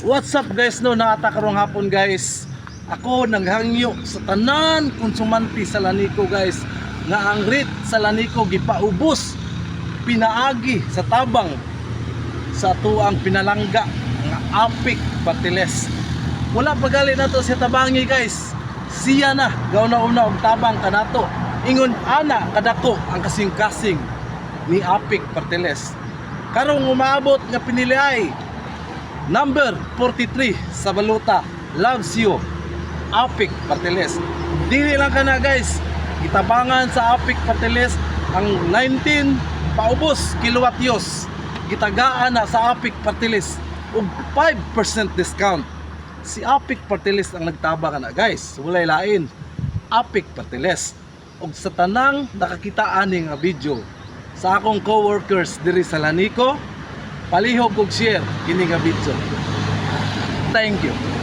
What's up guys, no, naata karong hapon guys. Ako naghangyo sa tanan konsumanti sa Lanico guys, nga ang rate sa Lanico gipaubos pinaagi sa tabang sa tuang pinalangga nga Apic Fertilized. Wala pagali nato sa tabangi guys. Siya na gauna-una og tabang kanato. Ingon ana kadako ang kasing-kasing ni Apic Fertilized. Karong umaabot nga piniliay number 43 sa baluta. Loves you Apic Fertilized. Dili lang kana guys, gitabangan sa Apic Fertilized ang 19 paubos kilowatt-yos. Gitagaan na sa Apic Fertilized og 5% discount. Si Apic Fertilized ang nagtabang na guys, walay lain. Apic Fertilized. Og sa tanang nakakita ani nga video sa akong co-workers diri sa Lanico, palihog og share kini nga video. Thank you.